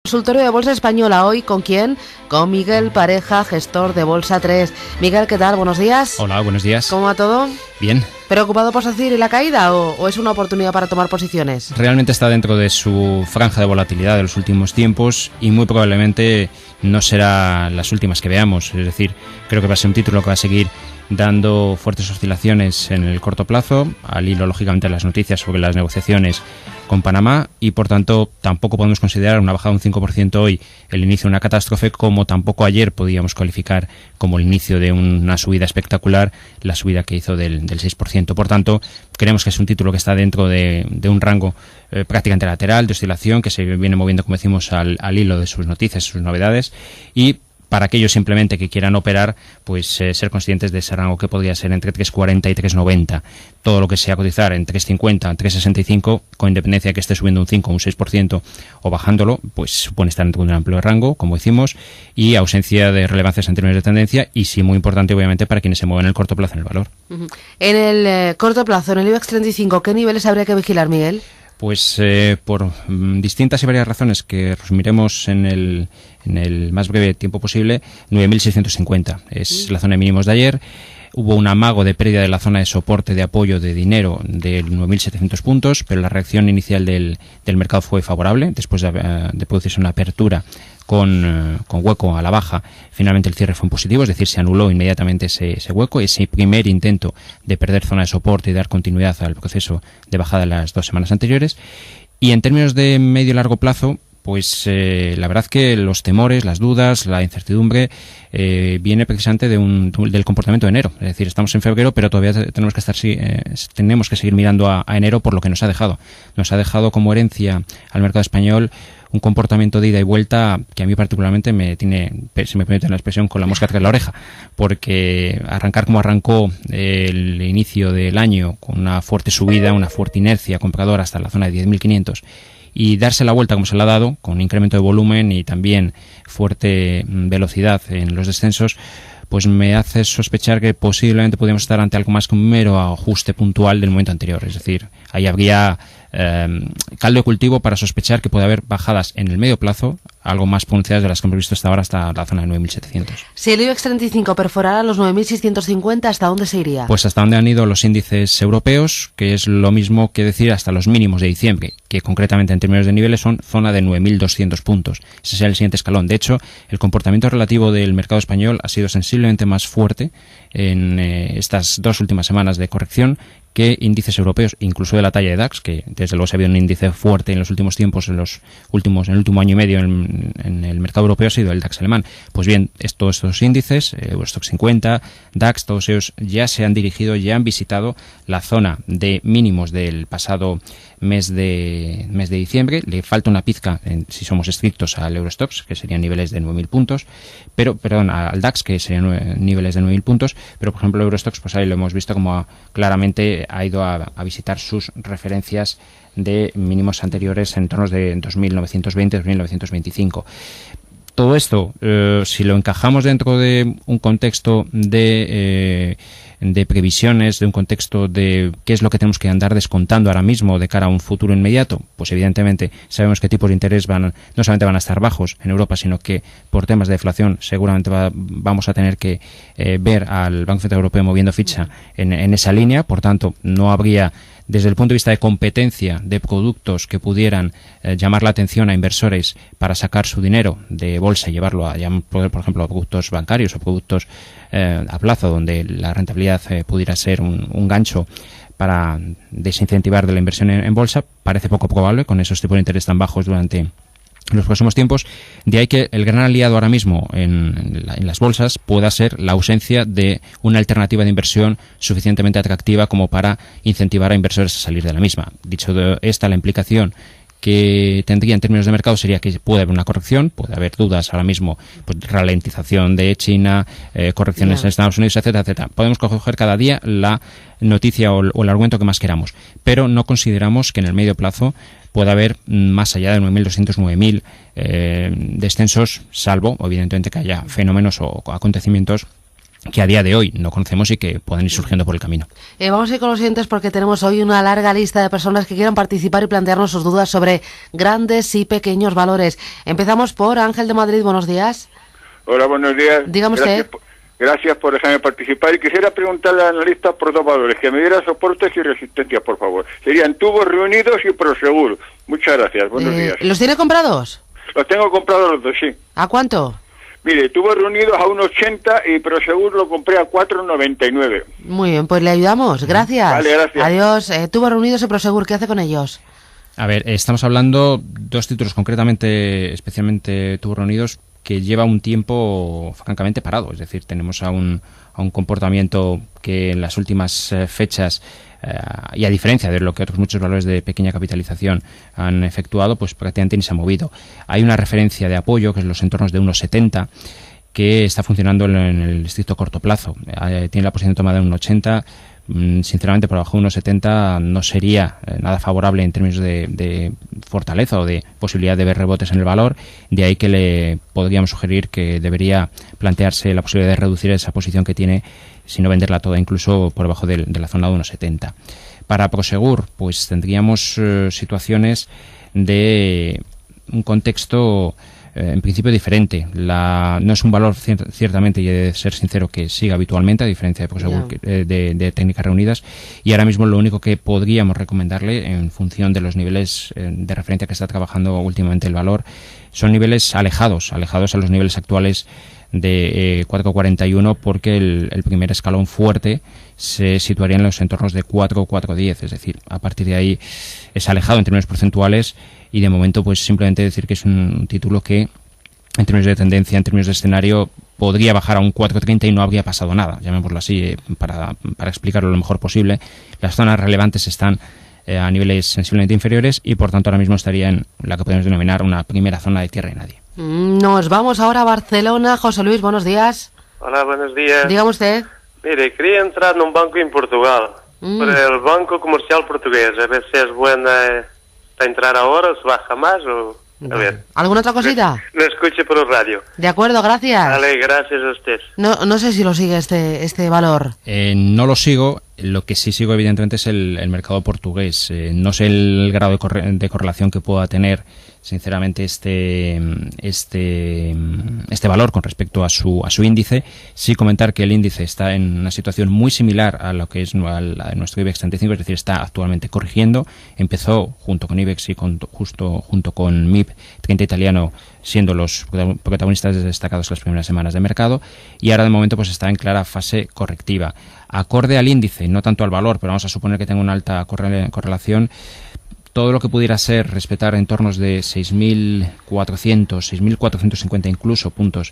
Consultorio de Bolsa Española, hoy ¿con quién? Con Miguel Pareja, gestor de Bolsa 3. Miguel, ¿qué tal? Buenos días. Hola, buenos días. ¿Cómo va todo? Bien. ¿Preocupado por SACIR y la caída o es una oportunidad para tomar posiciones? Realmente está dentro de su franja de volatilidad de los últimos tiempos y muy probablemente no será las últimas que veamos. Es decir, creo que va a ser un título que va a seguir dando fuertes oscilaciones en el corto plazo, al hilo lógicamente de las noticias sobre las negociaciones con Panamá, y por tanto tampoco podemos considerar una bajada de un 5% hoy el inicio de una catástrofe, como tampoco ayer podíamos calificar como el inicio de una subida espectacular, la subida que hizo del 6%. Por tanto, creemos que es un título que está dentro de un rango prácticamente lateral de oscilación, que se viene moviendo, como decimos, al hilo de sus noticias, sus novedades, y para aquellos simplemente que quieran operar, pues ser conscientes de ese rango que podría ser entre 3.40 y 3.90. Todo lo que sea cotizar en 3.50, 3.65, con independencia de que esté subiendo un 5 o un 6% o bajándolo, pues supone estar dentro de un amplio rango, como decimos, y ausencia de relevancias en términos de tendencia, y sí muy importante obviamente para quienes se mueven en el corto plazo en el valor. En el corto plazo, en el IBEX 35, ¿qué niveles habría que vigilar, Miguel? Pues por distintas y varias razones que resumiremos en el más breve tiempo posible, 9.650 es la zona de mínimos de ayer. Hubo un amago de pérdida de la zona de soporte de apoyo de dinero de 9.700 puntos, pero la reacción inicial del mercado fue favorable después de producirse una apertura con hueco a la baja. Finalmente el cierre fue positivo, es decir, se anuló inmediatamente ese hueco, ese primer intento de perder zona de soporte y dar continuidad al proceso de bajada de las 2 semanas anteriores. Y en términos de medio y largo plazo, pues la verdad que los temores, las dudas, la incertidumbre viene precisamente del comportamiento de enero. Es decir, estamos en febrero, pero todavía tenemos que seguir mirando a enero por lo que nos ha dejado. Nos ha dejado como herencia al mercado español un comportamiento de ida y vuelta que a mí particularmente me tiene, si me permiten la expresión, con la mosca tras la oreja, porque arrancar como arrancó el inicio del año, con una fuerte subida, una fuerte inercia compradora hasta la zona de 10.500, y darse la vuelta como se la ha dado, con incremento de volumen y también fuerte velocidad en los descensos, pues me hace sospechar que posiblemente podríamos estar ante algo más que un mero ajuste puntual del momento anterior. Es decir, ahí habría caldo de cultivo para sospechar que puede haber bajadas en el medio plazo, algo más pronunciadas de las que hemos visto hasta ahora, hasta la zona de 9.700. Si el IBEX 35 perforara los 9.650, ¿hasta dónde se iría? Pues hasta donde han ido los índices europeos, que es lo mismo que decir hasta los mínimos de diciembre, que concretamente en términos de niveles son zona de 9.200 puntos. Ese sería el siguiente escalón. De hecho, el comportamiento relativo del mercado español ha sido sensiblemente más fuerte en estas 2 últimas semanas de corrección que índices europeos, incluso de la talla de DAX, que desde luego se ha habido un índice fuerte en los últimos tiempos, en el último año y medio en el mercado europeo ha sido el DAX alemán. Pues bien, todos estos índices, Eurostoxx 50, DAX, todos ellos ya se han dirigido, ya han visitado la zona de mínimos del pasado mes de diciembre. Le falta una pizca, si somos estrictos, al Eurostoxx, que serían niveles de 9.000 puntos, al DAX, que serían niveles de 9.000 puntos, pero por ejemplo el Eurostoxx, pues ahí lo hemos visto como claramente ha ido a visitar sus referencias de mínimos anteriores en torno de 2.920, 2.925. Todo esto, si lo encajamos dentro de un contexto de previsiones, de un contexto de qué es lo que tenemos que andar descontando ahora mismo de cara a un futuro inmediato, pues evidentemente sabemos que tipos de interés no solamente van a estar bajos en Europa, sino que por temas de deflación seguramente vamos a tener que ver al Banco Central Europeo moviendo ficha en esa línea. Por tanto, no habría, desde el punto de vista de competencia de productos que pudieran llamar la atención a inversores para sacar su dinero de bolsa y llevarlo por ejemplo, a productos bancarios o productos a plazo, donde la rentabilidad pudiera ser un gancho para desincentivar de la inversión en bolsa, parece poco probable con esos tipos de interés tan bajos durante en los próximos tiempos. De ahí que el gran aliado ahora mismo en las bolsas pueda ser la ausencia de una alternativa de inversión suficientemente atractiva como para incentivar a inversores a salir de la misma. Dicho de esta, la implicación que tendría en términos de mercado sería que puede haber una corrección, puede haber dudas ahora mismo, pues ralentización de China, correcciones en Estados Unidos, etcétera, etcétera. Podemos coger cada día la noticia o el argumento que más queramos, pero no consideramos que en el medio plazo pueda haber más allá de 9.200, 9.000 descensos, salvo evidentemente que haya fenómenos o acontecimientos que a día de hoy no conocemos y que pueden ir surgiendo por el camino. Vamos a ir con los siguientes porque tenemos hoy una larga lista de personas que quieran participar y plantearnos sus dudas sobre grandes y pequeños valores. Empezamos por Ángel de Madrid. Buenos días. Hola, buenos días. Dígame usted. Gracias por dejarme participar y quisiera preguntarle al analista por dos valores, que me diera soportes y resistencias, por favor. Serían Tubos Reunidos y Prosegur. Muchas gracias, buenos días. ¿Los tiene comprados? Los tengo comprados los dos, sí. ¿A cuánto? Mire, Tubos Reunidos a 1,80 y Prosegur lo compré a 4,99. Muy bien, pues le ayudamos, gracias. Vale, gracias. Adiós. Tubos Reunidos y Prosegur, ¿qué hace con ellos? A ver, estamos hablando dos títulos concretamente, especialmente Tubos Reunidos, que lleva un tiempo francamente parado. Es decir, tenemos a un comportamiento que en las últimas fechas, y a diferencia de lo que otros muchos valores de pequeña capitalización han efectuado, pues prácticamente ni se ha movido. Hay una referencia de apoyo, que es los entornos de 1,70, que está funcionando en el estricto corto plazo. Tiene la posición tomada en 1,80. Sinceramente, por debajo de 1,70 no sería nada favorable en términos de fortaleza o de posibilidad de ver rebotes en el valor. De ahí que le podríamos sugerir que debería plantearse la posibilidad de reducir esa posición que tiene, si no venderla toda, incluso por debajo de la zona de 1,70. Para Prosegur, pues tendríamos situaciones de un contexto en principio diferente. No es un valor ciertamente, y he de ser sincero, que siga habitualmente, a diferencia de Prosegur, de técnicas reunidas, y ahora mismo lo único que podríamos recomendarle, en función de los niveles de referencia que está trabajando últimamente el valor, son niveles alejados a los niveles actuales de 4,41, porque el primer escalón fuerte se situaría en los entornos de 4,10, es decir, a partir de ahí es alejado en términos porcentuales, y de momento pues simplemente decir que es un título que en términos de tendencia, en términos de escenario, podría bajar a un 4,30 y no habría pasado nada, llamémoslo así, para explicarlo lo mejor posible. Las zonas relevantes están a niveles sensiblemente inferiores y por tanto ahora mismo estaría en la que podemos denominar una primera zona de tierra de nadie. Nos vamos ahora a Barcelona. José Luis, buenos días. Hola, buenos días. Dígame usted. Mire, quería entrar en un banco en Portugal, por el Banco Comercial Portugués, a ver si es buena para entrar ahora, o si baja más, o... A ver. ¿Alguna otra cosita? Lo escuche por el radio. De acuerdo, gracias. Vale, gracias a usted. No sé si lo sigue este valor. No lo sigo. Lo que sí sigo, evidentemente, es el mercado portugués. No sé el grado de correlación que pueda tener, sinceramente, este valor con respecto a su índice. Sí comentar que el índice está en una situación muy similar a lo que es a nuestro IBEX 35, es decir, está actualmente corrigiendo. Empezó junto con IBEX y junto con MIB 30 italiano, siendo los protagonistas destacados las primeras semanas de mercado, y ahora de momento pues está en clara fase correctiva. Acorde al índice, no tanto al valor, pero vamos a suponer que tenga una alta correlación, todo lo que pudiera ser respetar entornos de 6.400, 6.450 incluso puntos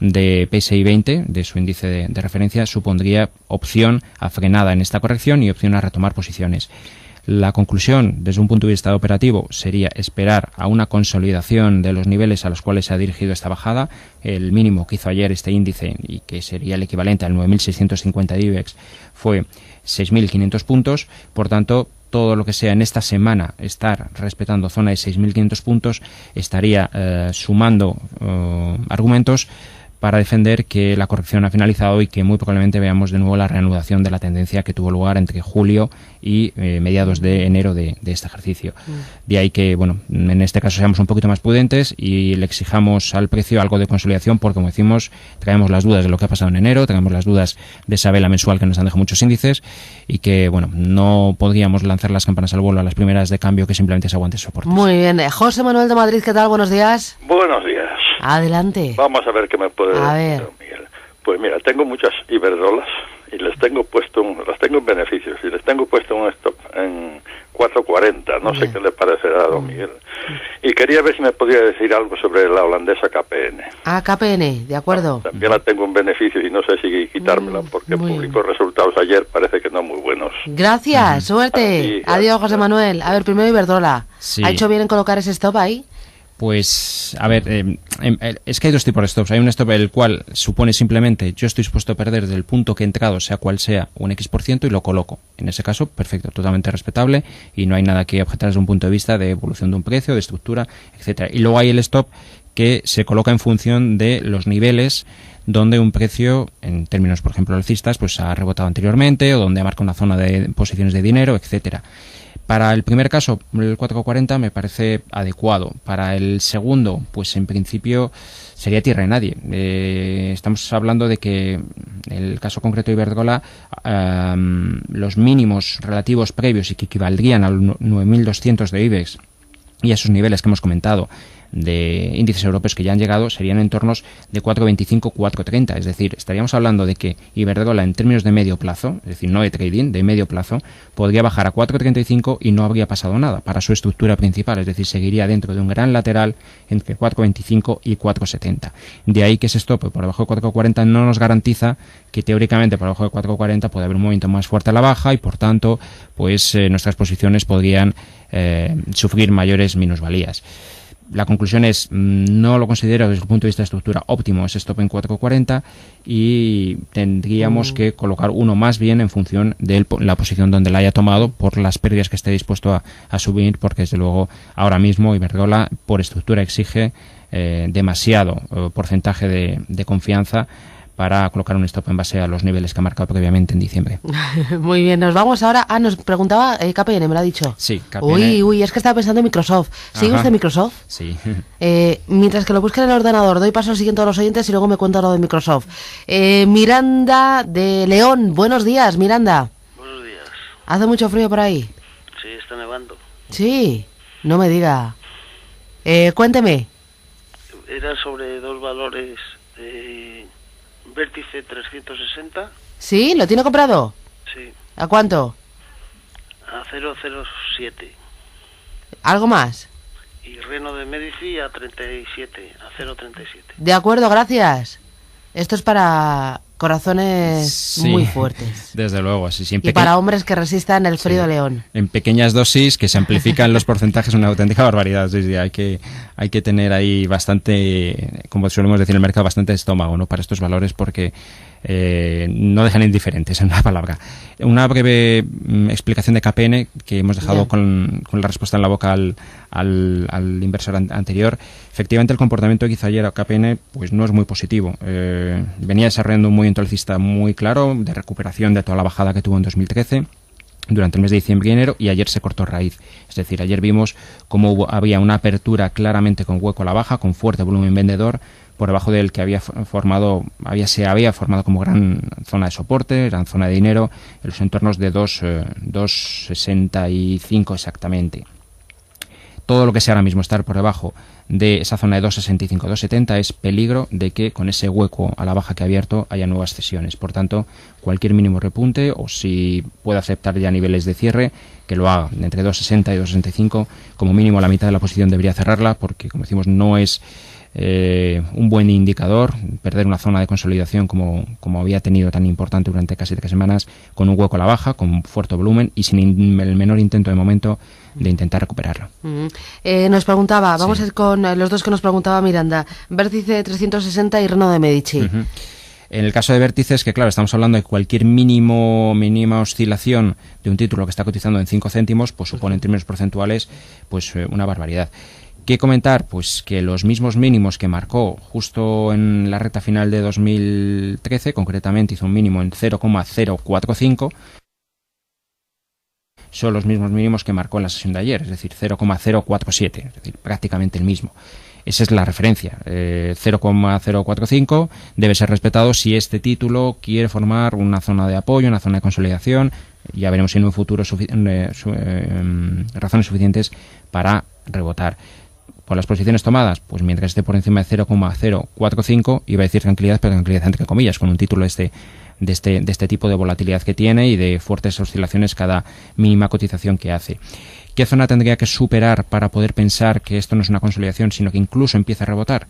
de PSI 20, de su índice de referencia, supondría opción a frenada en esta corrección y opción a retomar posiciones. La conclusión, desde un punto de vista operativo, sería esperar a una consolidación de los niveles a los cuales se ha dirigido esta bajada. El mínimo que hizo ayer este índice, y que sería el equivalente al 9.650 de IBEX, fue 6.500 puntos. Por tanto, todo lo que sea en esta semana estar respetando zona de 6.500 puntos estaría sumando argumentos para defender que la corrección ha finalizado y que muy probablemente veamos de nuevo la reanudación de la tendencia que tuvo lugar entre julio y mediados de enero de este ejercicio. De ahí que, bueno, en este caso seamos un poquito más prudentes y le exijamos al precio algo de consolidación, porque, como decimos, traemos las dudas de lo que ha pasado en enero, traemos las dudas de esa vela mensual que nos han dejado muchos índices, y que, bueno, no podríamos lanzar las campanas al vuelo a las primeras de cambio, que simplemente se aguante soportes. Muy bien. José Manuel de Madrid, ¿qué tal? Buenos días. Buenos días. Adelante. Vamos a ver qué me puede decir, Miguel. Pues mira, tengo muchas Iberdrolas y las tengo en beneficios, y les tengo puesto un stop en 4.40. No sé qué le parecerá a don Miguel. Y quería ver si me podía decir algo sobre la holandesa KPN. Ah, KPN, de acuerdo. También la tengo en beneficios y no sé si quitármela, porque publicó resultados ayer, parece que no muy buenos. Gracias, suerte. Adiós, José Manuel. A ver, primero Iberdrola. Sí. ¿Ha hecho bien en colocar ese stop ahí? Pues, a ver, es que hay dos tipos de stops. Hay un stop el cual supone simplemente yo estoy dispuesto a perder del punto que he entrado, sea cual sea, un X%, y lo coloco. En ese caso, perfecto, totalmente respetable, y no hay nada que objetar desde un punto de vista de evolución de un precio, de estructura, etcétera. Y luego hay el stop que se coloca en función de los niveles donde un precio, en términos, por ejemplo, alcistas, pues ha rebotado anteriormente o donde ha marcado una zona de posiciones de dinero, etcétera. Para el primer caso, el 4,40 me parece adecuado. Para el segundo, pues en principio sería tierra de nadie. Estamos hablando de que el caso concreto de Iberdrola, los mínimos relativos previos y que equivaldrían a los 9.200 de IBEX y a esos niveles que hemos comentado de índices europeos que ya han llegado serían en tornos de 4,25, 4,30. Es decir, estaríamos hablando de que Iberdrola en términos de medio plazo, es decir, no de trading, de medio plazo, podría bajar a 4,35 y no habría pasado nada para su estructura principal. Es decir, seguiría dentro de un gran lateral entre 4,25 y 4,70. De ahí que ese stop por debajo de 4,40 no nos garantiza que teóricamente por debajo de 4,40 puede haber un movimiento más fuerte a la baja y por tanto pues nuestras posiciones podrían sufrir mayores minusvalías. La conclusión es, no lo considero desde el punto de vista de estructura óptimo ese stop en 4,40 y tendríamos que colocar uno más bien en función de la posición donde la haya tomado por las pérdidas que esté dispuesto a asumir, porque desde luego ahora mismo Iberdrola por estructura exige demasiado porcentaje de confianza para colocar un stop en base a los niveles que ha marcado previamente en diciembre. Muy bien, nos vamos ahora. Nos preguntaba KPN, me lo ha dicho. Sí, KPN. Uy, es que estaba pensando en Microsoft. ¿Sigue usted Microsoft? Sí. Mientras que lo busque en el ordenador, doy paso al siguiente a los oyentes y luego me cuenta lo de Microsoft. Miranda de León, buenos días, Miranda. Buenos días. ¿Hace mucho frío por ahí? Sí, está nevando. Sí, no me diga. Cuénteme. Era sobre dos valores. Vértice 360. ¿Sí? ¿Lo tiene comprado? Sí. ¿A cuánto? A 0,07. ¿Algo más? Y Reno de Medici a 37, a 0,37. De acuerdo, gracias. Esto es para corazones sí, muy fuertes. Desde luego, sí, sí. Y para hombres que resistan el frío de León. En pequeñas dosis que se amplifican los porcentajes, una auténtica barbaridad. Sí, sí, hay que tener ahí bastante, como solemos decir en el mercado, bastante estómago, ¿no? Para estos valores porque no dejan indiferentes, en una palabra. Una breve explicación de KPN que hemos dejado con la respuesta en la boca al inversor anterior. Efectivamente, el comportamiento que hizo ayer a KPN pues no es muy positivo. Venía desarrollando un movimiento alcista muy claro de recuperación de toda la bajada que tuvo en 2013 durante el mes de diciembre y enero, y ayer se cortó raíz. Es decir, ayer vimos cómo había una apertura claramente con hueco a la baja, con fuerte volumen vendedor, por debajo del que se había formado como gran zona de soporte, gran zona de dinero, en los entornos de 2,65 exactamente. Todo lo que sea ahora mismo estar por debajo de esa zona de 2,65, 2,70 es peligro de que con ese hueco a la baja que ha abierto haya nuevas cesiones. Por tanto, cualquier mínimo repunte o si puede aceptar ya niveles de cierre, que lo haga entre 2,60 y 2,65. Como mínimo la mitad de la posición debería cerrarla porque, como decimos, no es un buen indicador perder una zona de consolidación como había tenido tan importante durante casi 3 semanas, con un hueco a la baja, con fuerte volumen y sin el menor intento de momento de intentar recuperarlo. Nos preguntaba, vamos a ir con los dos que nos preguntaba Miranda, Vértice 360 y Reno de Medici. En el caso de vértices, que claro, estamos hablando de cualquier mínima oscilación de un título que está cotizando en 5 céntimos, pues supone en términos porcentuales pues una barbaridad. ¿Qué comentar? Pues que los mismos mínimos que marcó justo en la recta final de 2013, concretamente hizo un mínimo en 0,045, son los mismos mínimos que marcó en la sesión de ayer, es decir, 0,047, es decir, prácticamente el mismo. Esa es la referencia. 0,045 debe ser respetado si este título quiere formar una zona de apoyo, una zona de consolidación. Ya veremos si en un futuro razones suficientes para rebotar. Por las posiciones tomadas, pues mientras esté por encima de 0,045, iba a decir tranquilidad, pero tranquilidad entre comillas, con un título de este tipo de volatilidad que tiene y de fuertes oscilaciones cada mínima cotización que hace. ¿Qué zona tendría que superar para poder pensar que esto no es una consolidación, sino que incluso empieza a rebotar?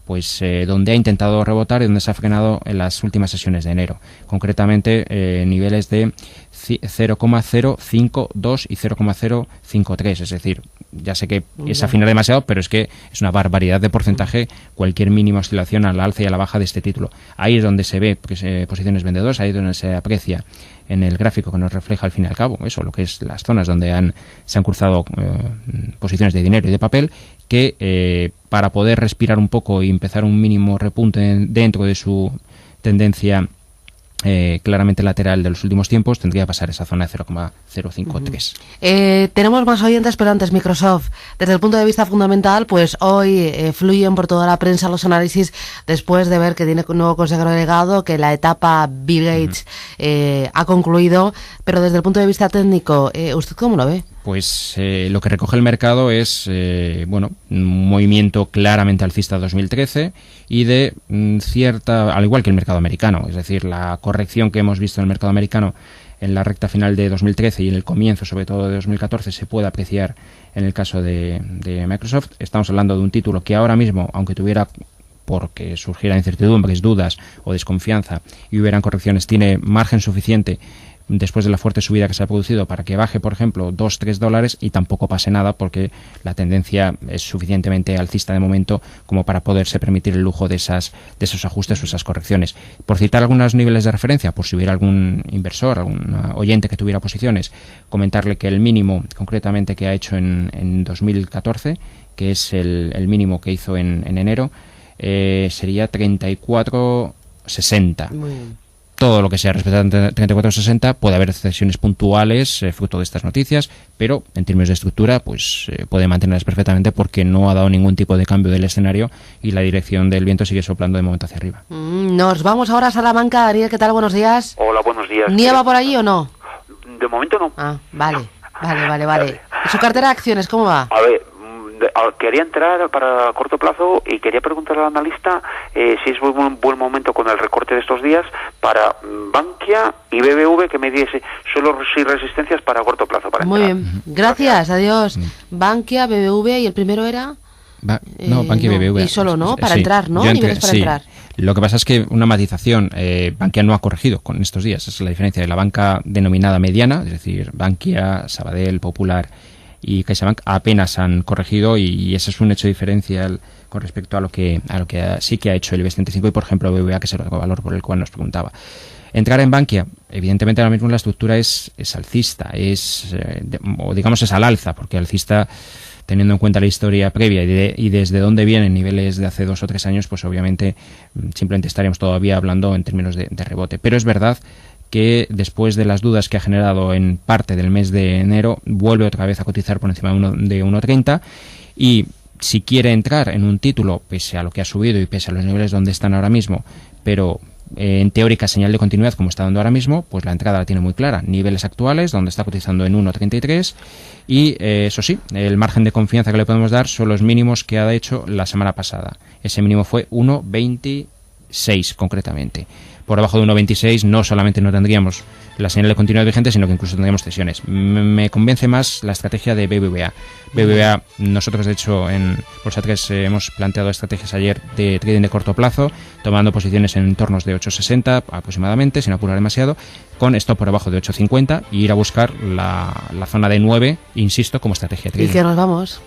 Pues donde ha intentado rebotar y donde se ha frenado en las últimas sesiones de enero. Concretamente, niveles de 0,052 y 0,053. Es decir, ya sé que es afinar demasiado, pero es que es una barbaridad de porcentaje cualquier mínima oscilación a la alza y a la baja de este título. Ahí es donde se ve posiciones vendedoras, ahí es donde se aprecia en el gráfico que nos refleja al fin y al cabo eso, lo que es las zonas donde se han cruzado posiciones de dinero y de papel, que para poder respirar un poco y empezar un mínimo repunte dentro de su tendencia claramente lateral de los últimos tiempos, tendría que pasar esa zona de 0,053. Tenemos más oyentes, pero antes Microsoft. Desde el punto de vista fundamental, pues hoy fluyen por toda la prensa los análisis después de ver que tiene un nuevo consejero delegado, que la etapa Bill Gates ha concluido, pero desde el punto de vista técnico, ¿usted cómo lo ve? Pues lo que recoge el mercado es un movimiento claramente alcista 2013 y de cierta, al igual que el mercado americano, es decir, la corrección que hemos visto en el mercado americano en la recta final de 2013 y en el comienzo sobre todo de 2014 se puede apreciar en el caso de Microsoft. Estamos hablando de un título que ahora mismo, aunque tuviera, porque surgiera incertidumbres, dudas o desconfianza y hubieran correcciones, tiene margen suficiente después de la fuerte subida que se ha producido para que baje, por ejemplo, $2-3 y tampoco pase nada, porque la tendencia es suficientemente alcista de momento como para poderse permitir el lujo de esos ajustes o esas correcciones. Por citar algunos niveles de referencia, por si hubiera algún inversor, algún oyente que tuviera posiciones, comentarle que el mínimo concretamente que ha hecho en 2014, que es el mínimo que hizo en enero, sería 34,60. Muy bien. Todo lo que sea respecto a 34,60 puede haber excepciones puntuales fruto de estas noticias, pero en términos de estructura pues puede mantenerlas perfectamente porque no ha dado ningún tipo de cambio del escenario y la dirección del viento sigue soplando de momento hacia arriba. Nos vamos ahora a Salamanca. Daniel, ¿qué tal? Buenos días. Hola, buenos días. ¿Nieva por allí o no? De momento no. Ah, vale. ¿Y su cartera de acciones cómo va? A ver, quería entrar para corto plazo y quería preguntar al analista si es buen momento con el recorte de estos días para Bankia y BBV, que me diese solo sin resistencias para corto plazo. Para Muy entrar. bien, gracias, adiós. Bankia, BBV y el primero era... Bankia y BBV. Y solo, ¿no? Para sí, entrar, ¿no? Niveles para entrar. Lo que pasa es que una matización, Bankia no ha corregido con estos días, esa es la diferencia de la banca denominada mediana, es decir, Bankia, Sabadell, Popular y CaixaBank apenas han corregido y ese es un hecho diferencial con respecto a lo que sí que ha hecho el IBEX 35 y por ejemplo BBVA, que es el valor por el cual nos preguntaba. Entrar en Bankia, evidentemente ahora mismo la estructura es alcista, es al alza, porque alcista, teniendo en cuenta la historia previa y desde dónde vienen niveles de hace 2 o 3 años, pues obviamente simplemente estaríamos todavía hablando en términos de rebote. Pero es verdad que después de las dudas que ha generado en parte del mes de enero, vuelve otra vez a cotizar por encima de 1,30 y si quiere entrar en un título, pese a lo que ha subido y pese a los niveles donde están ahora mismo, pero en teórica señal de continuidad como está dando ahora mismo, pues la entrada la tiene muy clara. Niveles actuales donde está cotizando en 1,33 y eso sí, el margen de confianza que le podemos dar son los mínimos que ha hecho la semana pasada. Ese mínimo fue 1,26 concretamente. Por debajo de 1,26 no solamente no tendríamos la señal de continuidad vigente, sino que incluso tendríamos cesiones. Me convence más la estrategia de BBVA. BBVA, nosotros de hecho en Bolsa 3 hemos planteado estrategias ayer de trading de corto plazo, tomando posiciones en entornos de 8,60 aproximadamente, sin apurar demasiado, con stop por debajo de 8,50 y ir a buscar la zona de 9, insisto, como estrategia de trading. ¿Y que nos vamos?